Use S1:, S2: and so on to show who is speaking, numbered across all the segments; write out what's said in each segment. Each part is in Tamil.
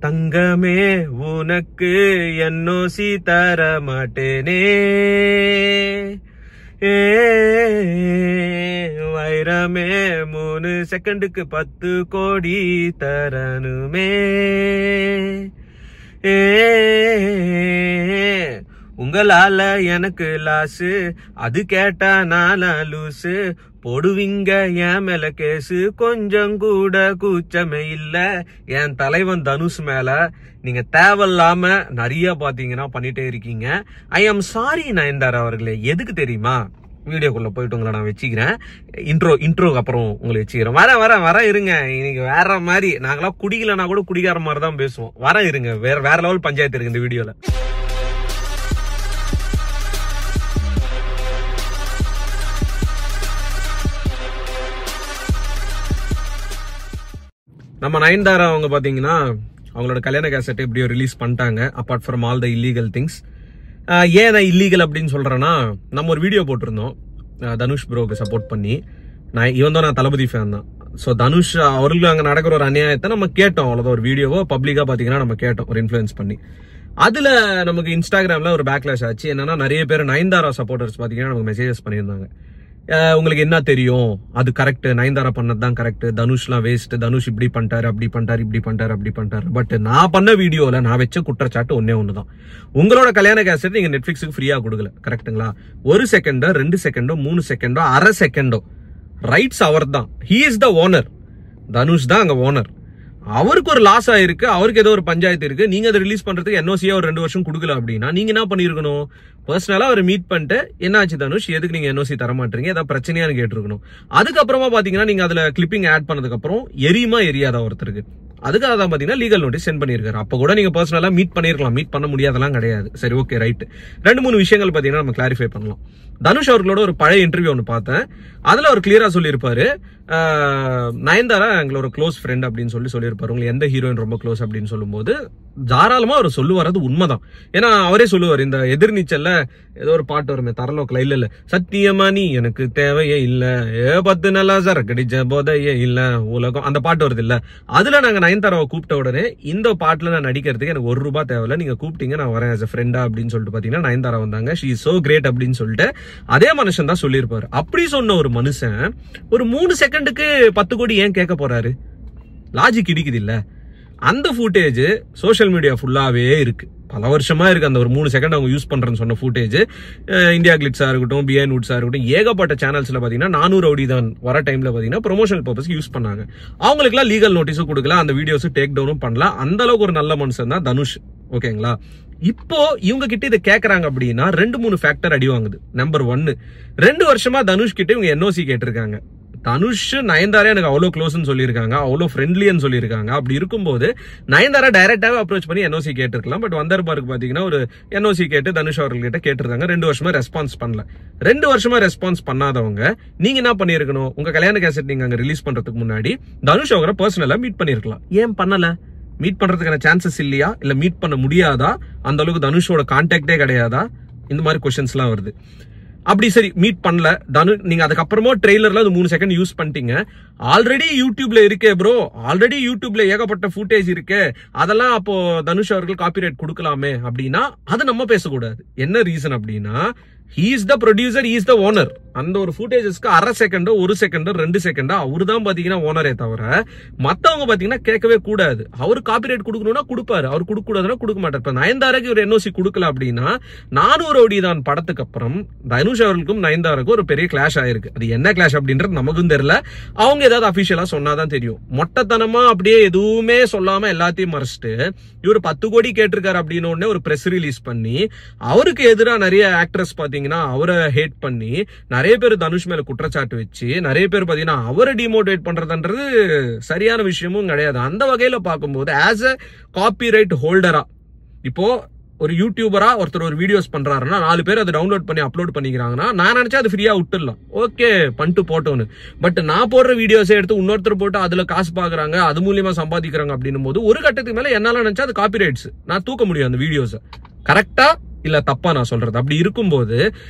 S1: தங்கமே உனக்கு என்ஓசி தர மாட்டேனே, வைரமே 3 செகண்டுக்கு 10 கோடி தரணுமே, உங்களால எனக்கு லாசு, அது கேட்டா நானா லூசு, போடுவீங்க என் மேல கேசு, கொஞ்சம் கூட கூச்சமே இல்ல என் தலைவன் தனுஷ் மேல. நீங்க தேவையில்லாம நிறைய பாத்தீங்கன்னா பண்ணிட்டே இருக்கீங்க. ஐ ஆம் சாரி நயன்தாரா அவர்களே. எதுக்கு தெரியுமா? வீடியோக்குள்ள போயிட்டு உங்களை நான் வச்சுக்கிறேன். இன்ட்ரோக்கு அப்புறம் உங்களை வச்சுக்கிறேன். வர இருங்க. இன்னைக்கு வேற மாதிரி, நாங்களாம் குடிக்கலனா கூட குடிக்கார மாதிரி தான் பேசுவோம். வர இருங்க. வேற லெவல் பஞ்சாயத்து இருக்கு இந்த வீடியோல. நம்ம நயன்தாரா அவங்க பாத்தீங்கன்னா அவங்களோட கல்யாண கேசட் எப்படியோ ரிலீஸ் பண்ணிட்டாங்க. Apart from all the illegal things. ஏன் நான் இல்லீகல் அப்படின்னு சொல்றேன்னா, நம்ம ஒரு வீடியோ போட்டிருந்தோம் தனுஷ் ப்ரோக்கு சப்போர்ட் பண்ணி. நான் தளபதி ஃபேன் தான். ஸோ தனுஷ் அவர்களுக்கு அங்கே நடக்கிற ஒரு அநியாயத்தை நம்ம கேட்டோம். அவ்வளோதான். ஒரு வீடியோவோ பப்ளிக்கா பாத்தீங்கன்னா நம்ம கேட்டோம், ஒரு இன்ஃபுளுன்ஸ் பண்ணி. அதுல நமக்கு இன்ஸ்டாகிராம்ல ஒரு பேக்லாஷ் ஆச்சு. என்னன்னா, நிறைய பேர் நயன்தாரா சப்போர்ட்டர்ஸ் பாத்தீங்கன்னா நமக்கு மெசேஜஸ் பண்ணியிருந்தாங்க. உங்களுக்கு என்ன தெரியும், அது கரெக்ட், நயன்தாரா பண்ணதுதான் கரெக்ட், தனுஷ்லாம் வேஸ்ட், தனுஷ் இப்படி பண்ணிட்டாரு, அப்படி பண்ணிட்டாரு, இப்படி பண்ணிட்டாரு, அப்படி பண்ணிட்டாரு. பட் நான் பண்ண வீடியோல நான் வச்ச குற்றச்சாட்டு ஒண்ணுதான். உங்களோட கல்யாண கேசட் நீங்க நெட்ஃபிளிக்ஸுக்கு ஃப்ரீயா கொடுக்கல, கரெக்டுங்களா? 1 செகண்டோ 2 செகண்டோ 3 செகண்டோ அரை செகண்டோ ரைட்ஸ் அவர் தான். He is the owner. Dhanush தான் அங்க ஓனர். அவருக்கு ஒரு லாஸ் ஆயிருக்கு, அவருக்கு ஏதோ ஒரு பஞ்சாயத்து இருக்கு. நீங்க அதை ரிலீஸ் பண்றதுக்கு என்ஓசியா ஒரு 2 வருஷம் கொடுக்கல அப்படின்னா நீங்க என்ன பண்ணிருக்கணும்? பர்சனலா அவர் மீட் பண்ணிட்டு, என்னாச்சு தனுஷ், எதுக்கு நீங்க என்ஓசி தர மாட்டீங்க, ஏதாவது பிரச்சனையான்னு கேட்டிருக்கணும். அதுக்கப்புறமா பாத்தீங்கன்னா நீங்க அதுல கிளிப்பிங் ஆட் பண்ணதுக்கு அப்புறம் எரியுமா எரியாத ஒருத்தருக்கு, அதுக்காக தான் பாத்தீங்கன்னா லீகல் நோட்டீஸ் சென்ட் பண்ணிருக்காரு. அப்ப கூட நீங்க பர்சனலா மீட் பண்ணிருக்கலாம். மீட் பண்ண முடியாதெல்லாம் கிடையாது. சரி, ஓகே, ரைட். 2-3 விஷயங்கள் பாத்தீங்கன்னா நம்ம கிளாரிஃபை பண்ணலாம். தனுஷ் அவர்களோட ஒரு பழைய இன்டர்வியூ ஒன்று பார்த்தேன். அதுல அவர் கிளியரா சொல்லியிருப்பாரு, நயன்தாரா எங்களோட க்ளோஸ் ஃப்ரெண்ட் அப்படின்னு சொல்லியிருப்பாரு. உங்களுக்கு எந்த ஹீரோயின் ரொம்ப க்ளோஸ் அப்படின்னு சொல்லும்போது தாராளமா அவர் சொல்லுவார், அது உண்மைதான். ஏன்னா அவரே சொல்லுவார், இந்த எதிர்நீச்சல்ல ஏதோ ஒரு பாட்டு வருமே தரலோக்கல, இல்ல சத்தியமா நீ எனக்கு தேவையே இல்ல, 10 நாளா சரக்கடிச்ச போதையே இல்ல உலகம், அந்த பாட்டு வருது இல்ல. அதுல நாங்க நயன்தாராவை கூப்பிட்ட உடனே, இந்த பாட்டுல நான் நடிக்கிறதுக்கு எனக்கு 1 ரூபாய் தேவையில்ல, நீங்க கூப்பிட்டீங்க நான் வரேன் as a ஃப்ரெண்டா அப்படின்னு சொல்லிட்டு பாத்தீங்கன்னா நயன்தாரா வந்தாங்க. ஷீ இஸ் சோ கிரேட் அப்படின்னு சொல்லிட்டு அதே மனுஷன் தான் சொல்லியிருப்பாரு. அப்படி சொன்ன ஒரு மனுஷன் ஒரு 3 செகண்டுக்கு 10 கோடி ஏன் கேட்க போறாரு? லாஜிக் இடிக்குது இல்ல. அந்த ஃபுட்டேஜ் சோசியல் மீடியா ஃபுல்லாவே இருக்கு, பல வருஷமா இருக்கு. அந்த ஒரு 3 செகண்ட் அவங்க யூஸ் பண்றேன்னு சொன்ன ஃபுட்டேஜ் இந்தியா கிளிட்ஸா இருக்கட்டும், பிஹைண்ட் வுட்ஸா இருக்கட்டும், ஏகப்பட்ட சேனல்ஸ்ல பாத்தீங்கன்னா 400 ரவுடி தான் வர டைம்ல பாத்தீங்கன்னா ப்ரொமோஷனல் பர்பஸ்க்கு யூஸ் பண்ணாங்க. அவங்களுக்கு எல்லாம் லீகல் நோட்டீஸும் கொடுக்கல, அந்த வீடியோஸ் டேக் டவுனும் பண்ணல. அந்த அளவுக்கு ஒரு நல்ல மனுஷன் தான் தனுஷ். ஓகேங்களா? இப்போ இவங்க கிட்ட இதை கேக்குறாங்க அப்படின்னா 2-3 ஃபேக்டர் அடி வாங்குது. நம்பர் 1, 2 வருஷமா தனுஷ் கிட்ட இவங்க என்ஓசி கேட்டிருக்காங்க. தனுஷ் நயன்தாரா எனக்கு அவ்வளவு க்ளோஸ்ன்னு சொல்லியிருக்காங்க, அவ்வளவு ஃப்ரெண்ட்லின்னு சொல்லியிருக்காங்க. அப்படி இருக்கும்போது நயன்தாரா டைரக்டாவே அப்ரோச் பண்ணி என்ஓசி கேட்டிருக்கலாம். பட் வந்தர்பாருக்கு பாத்தீங்கன்னா ஒரு என்ஓசி கேட்டு தனுஷ் அவர்கள்கிட்ட கேட்டிருக்காங்க. 2 வருஷமா ரெஸ்பான்ஸ் பண்ணல. 2 வருஷமா ரெஸ்பான்ஸ் பண்ணாதவங்க நீங்க என்ன பண்ணிருக்கணும்? உங்க கல்யாண கேசட் நீங்க அங்க ரிலீஸ் பண்றதுக்கு முன்னாடி தனுஷ் அவரை பர்சனலா மீட் பண்ணிருக்கலாம். ஏன் பண்ணல? மீட் பண்றதுக்கான சான்சஸ் இல்லையா, இல்ல மீட் பண்ண முடியாதா, அந்த அளவுக்கு தனுஷோட கான்டாக்டே கிடையாதா? இந்த மாதிரி क्वेश्चंस எல்லாம் வருது. அப்படி சரி மீட் பண்ணல நீங்க, அதுக்கப்புறமா ட்ரெய்லர்ல 3 செகண்ட் யூஸ் பண்ணிட்டீங்க. ஆல்ரெடி யூடியூப்ல இருக்கே ப்ரோ, ஆல்ரெடி யூடியூப்ல ஏகப்பட்ட ஃபுட்டேஜ் இருக்கு, அதெல்லாம் அப்போ தனுஷ் அவர்கள் காப்பிரைட் கொடுக்கலாமே அப்படின்னா அது நம்ம பேசக்கூடாது. என்ன ரீசன் அப்படின்னா, he is the producer, he is the owner. அந்த ஒரு ஃபுட்டேஜஸ்க்கு அரை செகண்டோ 1 செகண்டோ 2 செகண்டோ அவரு தான் பாத்தீங்கன்னா ஓனரே தவிர மத்தவங்க பாத்தீங்கன்னா கேட்கவே கூடாது. அவரு காப்பிரைட் கொடுக்கணும்னா கொடுப்பாரு, அவர் கொடுக்க கூடாதுன்னா கொடுக்க மாட்டார். இப்ப நயன்தாராக்கு ஒரு என்ஓசி கொடுக்கல அப்படின்னா 400 ரவுடி தான் படத்துக்கு அப்புறம் தனுஷ் அவர்களுக்கும் நயன்தாராக்கும் ஒரு பெரிய கிளாஷ் ஆயிருக்கு. அது என்ன கிளாஷ் அப்படின்றது நமக்கும் தெரியல. அவங்க ஏதாவது அபிஷியலா சொன்னாதான் தெரியும். மொட்டத்தனமா அப்படியே எதுவுமே சொல்லாம எல்லாத்தையும் மறைச்சிட்டு இவர் 10 கோடி கேட்டிருக்காரு அப்படின்னு உடனே ஒரு பிரஸ் ரிலீஸ் பண்ணி அவருக்கு எதிராக நிறைய ஆக்ட்ரஸ் பாத்தீங்கன்னா அவரை ஹேட் பண்ணி நிறைய பேர் தனுஷ் மேல குற்றச்சாட்டு வச்சு நிறைய பேர் பாத்தீங்கன்னா அவரை டிமோட்டிவேட் பண்றதுன்றது சரியான விஷயமும் கிடையாது. அந்த வகையில பார்க்கும்போது ஆஸ் அ காப்பிரைட் ஹோல்டரா, இப்போ ஒரு யூடியூபரா ஒருத்தர் ஒரு வீடியோஸ் பண்றாருன்னா 4 பேர் அதை டவுன்லோட் பண்ணி அப்லோட் பண்ணிக்கிறாங்கன்னா நான் நினைச்சா அது ஃப்ரீயா விட்டுடலாம், ஓகே பண்ணிட்டு போட்டோன்னு. பட் நான் போடுற வீடியோஸை எடுத்து இன்னொருத்தர் போட்டு அதுல காசு பாக்குறாங்க, அது மூலியமா சம்பாதிக்கிறாங்க அப்படின்னும் போது ஒரு கட்டத்துக்கு மேல என்னால நினைச்சா அது காப்பிரைட்ஸ், நான் தூக்க முடியும் அந்த வீடியோஸை. கரெக்டா இல்ல தப்பா நான் சொல்றது? அப்படி இருக்கும்போது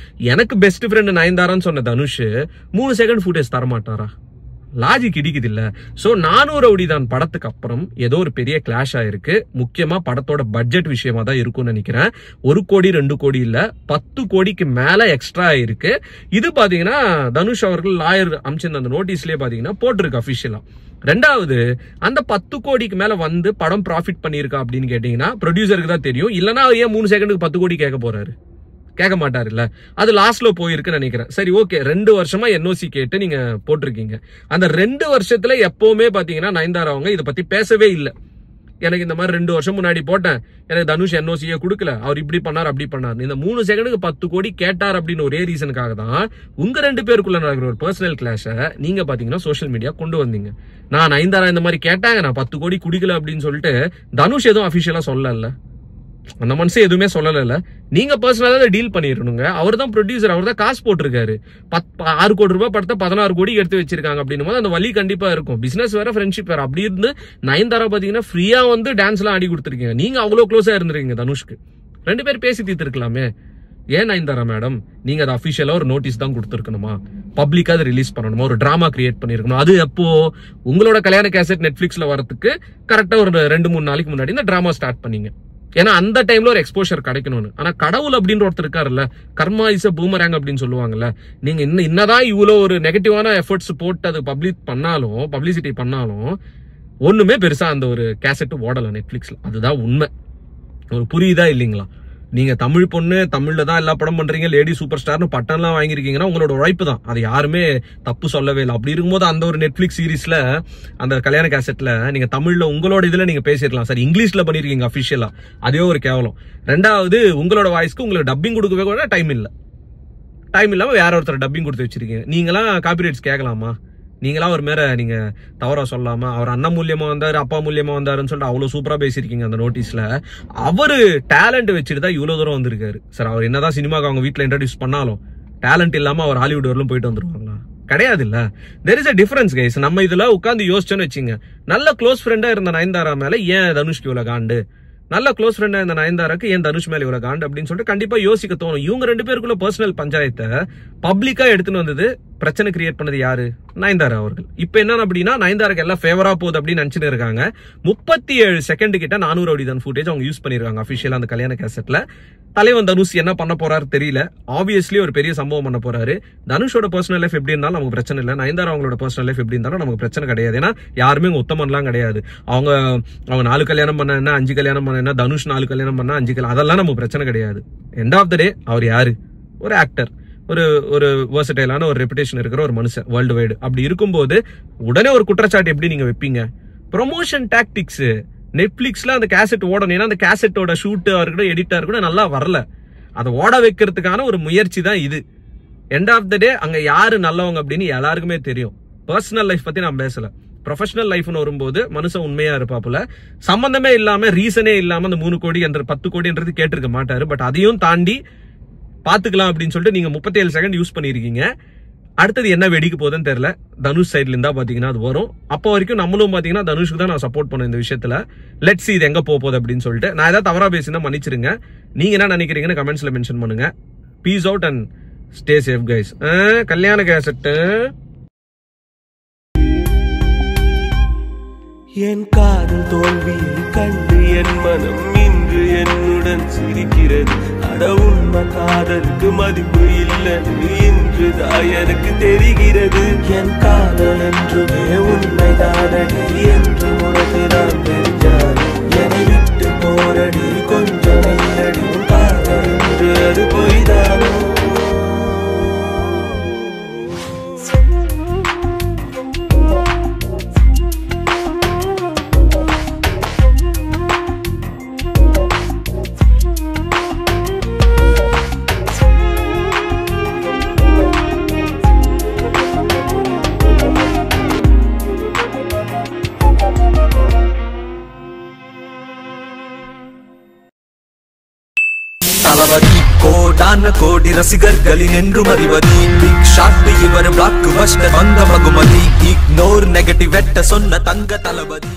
S1: எனக்கு பெஸ்ட் ஃப்ரெண்ட் நயன்தாரான்னு சொன்ன தனுஷ் 3 செகண்ட் ஃபுட்டேஜ் தர மாட்டாரா? லாஜிக் இடிக்குது இல்ல. சோ 400 ரவுடி தான் படத்துக்கு அப்புறம் ஏதோ ஒரு பெரிய கிளாஷ் ஆயிருக்கு. முக்கியமா படத்தோட பட்ஜெட் விஷயமா தான் இருக்கும்னு நினைக்கிறேன். 1 கோடி 2 கோடி இல்ல, 10 கோடிக்கு மேல எக்ஸ்ட்ரா ஆயிருக்கு. இது பாத்தீங்கன்னா தனுஷ் அவர்கள் லாயர் அமைச்சிருந்த அந்த நோட்டீஸ்லயே பாத்தீங்கன்னா போட்டிருக்கு அபிஷியலா. ரெண்டாவது, அந்த 10 கோடிக்கு மேல வந்து படம் ப்ராஃபிட் பண்ணிருக்கா அப்படின்னு கேட்டீங்கன்னா ப்ரொடியூசருக்கு தான் தெரியும். இல்லன்னா ஏன் 3 செகண்டுக்கு 10 கோடி கேட்க போறாரு? கேட்க மாட்டாரு இல்ல. அது லாஸ்ட்ல போயிருக்குன்னு நினைக்கிறேன். சரி, ஓகே, 2 வருஷமா NOC கேட்டு நீங்க போட்டிருக்கீங்க. அந்த 2 வருஷத்துல எப்பவுமே பாத்தீங்கன்னா நயன்தாரா அவங்க இதை பத்தி பேசவே இல்லை. எனக்கு இந்த மாதிரி 2 வருஷம் முன்னாடி போட்டேன், எனக்கு தனுஷ் NOCயே கொடுக்கல, அவர் இப்படி பண்ணார் அப்படி பண்ணார். இந்த 3 செகண்டுக்கு 10 கோடி கேட்டார் அப்படின்னு ஒரே ரீசனுக்காக தான் உங்க 2 பேருக்குள்ள நடக்கிற ஒரு பர்சனல் கிளாஷ நீங்க பாத்தீங்கன்னா சோசியல் மீடியா கொண்டு வந்தீங்க. நான் நயன்தாரா இந்த மாதிரி கேட்டாங்க, நான் 10 கோடி குடிக்கல அப்படின்னு சொல்லிட்டு தனுஷ் எதுவும் அபிஷியலா சொல்லல. அந்த மனுஷன் எதுவுமே சொல்லல. நீங்க பர்சனலா டீல் பண்ணிடணுங்க. அவர் தான் ப்ரொடியூசர், அவர் தான் காசு போட்டிருக்காரு. 6 கோடி ரூபாய் படத்தை 16 கோடி எடுத்து வச்சிருக்காங்க அப்படின்னும் போது அந்த வலி கண்டிப்பா இருக்கும். பிசினஸ் வேற, ஃப்ரெண்ட்ஷிப் வேற. அப்படி இருந்து நயன்தாரா பாத்தீங்கன்னா ஃப்ரீயா வந்து டான்ஸ் எல்லாம் ஆடி கொடுத்துருக்கீங்க. நீங்க அவ்வளவு க்ளோஸா இருந்திருக்கீங்க தனுஷ்க்கு. 2 பேர் பேசி தீர்த்திருக்கலாமே. ஏன் நயன்தாரா மேடம் நீங்க அதை அபிஷியலா ஒரு நோட்டீஸ் தான் கொடுத்துருக்கணுமா? பப்ளிக்கா அதை ரிலீஸ் பண்ணணுமா? ஒரு டிராமா கிரியேட் பண்ணிருக்கணும். அது எப்போ உங்களோட கல்யாண கேசட் நெட்ஃபிளிக்ஸ்ல வரதுக்கு கரெக்டா ஒரு 2-3 நாளைக்கு முன்னாடி இந்த டிராமா ஸ்டார்ட் பண்ணீங்க. ஏன்னா அந்த டைம்ல ஒரு எக்ஸ்போஷர் கிடைக்கணும்னு. ஆனா கடவுள் அப்படின்ற ஒருத்தர் இருக்காருல்ல, கர்மா இஸ் அ பூமராங் அப்படின்னு சொல்லுவாங்கல்ல. நீங்க இன்னதான் இவ்வளவு ஒரு நெகட்டிவான எஃபர்ட்ஸ் போட்டு அது பப்ளிசிட்டி பண்ணாலும் ஒண்ணுமே பெருசா அந்த ஒரு கேசட் ஓடல நெட்ஃபிளிக்ஸ்ல. அதுதான் உண்மை. ஒரு புரியுதா இல்லீங்களா? நீங்க தமிழ் பொண்ணு, தமிழ்ல தான் எல்லா படம் பண்றீங்க, லேடி சூப்பர் ஸ்டார்னு பட்டம்லாம் வாங்கிருக்கீங்கன்னா உங்களோட உழைப்பு தான். அது யாருமே தப்பு சொல்லவே இல்லை. அப்படி இருக்கும்போது அந்த ஒரு நெட்ஃபிளிக்ஸ் சீரீஸ்ல அந்த கல்யாண கேசட்ல நீங்க தமிழ்ல உங்களோட இதுல நீங்க பேசிடலாம். சரி, இங்கிலீஷ்ல பண்ணிருக்கீங்க அபிஷியலா, அதே ஒரு கேவலம். ரெண்டாவது, உங்களோட வாய்ஸ்க்கு உங்களுக்கு டப்பிங் கொடுக்கவே கூட டைம் இல்லாம வேற ஒருத்தர் டப்பிங் கொடுத்து வச்சிருக்கீங்க. நீங்களாம் காப்பிரைட்ஸ் கேட்கலாமா? நீங்களா ஒரு மேல நீங்க தவறா சொல்லாம, அவர் அண்ணன் மூலியமா வந்தாரு, அப்பா மூலியமா வந்தாருன்னு சொல்லிட்டு அவ்வளவு சூப்பரா பேசிருக்கீங்க அந்த நோட்டீஸ்ல. அவரு டேலண்ட் வச்சுட்டு தான் இவ்வளவு தூரம் வந்திருக்காரு. சார், அவர் என்னதான் சினிமாக்கு அவங்க வீட்டுல இன்ட்ரோடியூஸ் பண்ணாலும் டேலண்ட் இல்லாம அவர் ஹாலிவுட் வரலும் போயிட்டு வந்துருவாங்களா? கிடையாது இல்ல. There is a difference guys. நம்ம இதுல உட்காந்து யோசிச்சோன்னு வச்சுங்க, நல்ல க்ளோஸ் ஃப்ரெண்டா இருந்த நயன்தாரா மேல ஏன் தனுஷ்க்கு இவ்வளவு காண்டு, நல்ல க்ளோஸ் ஃப்ரெண்டா இருந்த நயன்தாராக்கு ஏன் தனுஷ் மேல இவ்வளவு காண்டு அப்படின்னு சொல்லிட்டு கண்டிப்பா யோசிக்க தோணும். இவங்க 2 பேருக்குள்ள பர்சனல் பஞ்சாயத்தை பப்ளிக்கா எடுத்துன்னு வந்தது, பிரச்சனை கிரியேட் பண்ணது யாரு? நயன்தாரா அவர்கள். இப்ப என்ன அப்படின்னா நயன்தாராக்கு எல்லாம் ஃபேவரா போகுது அப்படின்னு நினைச்சுட்டு இருக்காங்க. 37 செகண்ட் கிட்ட 400 ரவுடி தான் ஃபுட்டேஜ் அவங்க யூஸ் பண்ணிருக்காங்க அபிஷியலா அந்த கல்யாண கேசட்ல. தலைவன் தனுஷ் என்ன பண்ண போறாரு தெரியல. ஆப்வியஸ்லி ஒரு பெரிய சம்பவம் பண்ண போறாரு. தனுஷோட பர்சனல் லைஃப் எப்படி இருந்தாலும் நமக்கு பிரச்சனை இல்லை. நயன்தாரா அவங்களோட பர்சனல் லைஃப் எப்படி இருந்தாலும் நமக்கு பிரச்சனை கிடையாது. ஏன்னா யாருமே உத்தமன்லாம் கிடையாது. அவங்க 4 கல்யாணம் பண்ண என்ன, 5 கல்யாணம் பண்ண என்ன, தனுஷ் 4 கல்யாணம் பண்ணா 5 கல்யாணம், அதெல்லாம் நமக்கு பிரச்சனை கிடையாது. எண்ட் ஆஃப் த டே அவர் யாரு? ஒரு ஆக்டர், ஒரு வெர்சடைலான ஒரு ரெப்புடேஷன் இருக்கிற ஒரு மனுஷன் வேர்ல்டு வைடு. அப்படி இருக்கும்போது உடனே ஒரு குற்றச்சாட்டு எப்படி நீங்க வைப்பீங்க? Promotion tactics. நெட்ஃபிளிக்ஸ்ல அந்த கேசட் ஓடணும். ஏன்னா அந்த கேசட்டோட ஷூட் இருக்கட்டும், எடிட்டா இருக்கட்டும் நல்லா வரல. அதை ஓட வைக்கிறதுக்கான ஒரு முயற்சி தான் இது. எண்ட் ஆஃப் த டே அங்க யாரு நல்லவங்க அப்படின்னு எல்லாருக்குமே தெரியும். பர்சனல் லைஃப் பத்தி நான் பேசல. ப்ரொஃபஷனல் லைஃப்னு வரும்போது மனுஷன் உண்மையா இருப்பாப்புல. சம்பந்தமே இல்லாம, ரீசனே இல்லாம அந்த 3 கோடி என்ற 10 கோடின்றது கேட்டிருக்க மாட்டாரு. பட் அதையும் தாண்டி பாத்துக்கலாம் அப்படின்னு சொல்லிட்டு நீங்க 37 செகண்ட் யூஸ் பண்ணிருக்கீங்க. அடுத்தது என்ன வெடிக்க போகுதுன்னு தெரியல. தனுஷ் சைட்ல இருந்தா பாத்தீங்கன்னா அது வரும். அப்போ வரைக்கும் நம்மளும் பாத்தீங்கன்னா தனுஷ்க்கு தான் நான் சப்போர்ட் பண்ண இந்த விஷயத்துல. லெட்ஸ் see இது எங்க போகுது அப்படின்னு சொல்லிட்டு. நான் ஏதாவது தவறா பேசினா மன்னிச்சிருங்க. நீங்க என்ன நினைக்கிறீங்கன்னு கமெண்ட்ஸ்ல மென்ஷன் பண்ணுங்க. Peace out and stay safe guys. கல்யாண கேசட்
S2: என் காதல் தோல்வியை கண்டு என் மனம் இன்று என்னுடன் சிரிக்கிறது. அட உண்மை காதலுக்கு மதிப்பு இல்லைன்னு இன்றுதான் எனக்கு தெரிகிறது. என் காதல் என்றுமே உண்மைதானடி என்று உனக்குதான் தெரிஞ்சாரு. என்னை விட்டு போரடி கொஞ்சம் இல்லடி, காதல் என்று அது போய்தானோ? தளபதி கோடான கோடி ரசிகர்களின் என்றும் அறிவதி. பிக் ஷாட் இவர் பிளாக் பஸ்டர் வந்த மகுமதி. இக்னோர் நெகட்டிவ் வெட்ட சொன்ன தங்க தளபதி.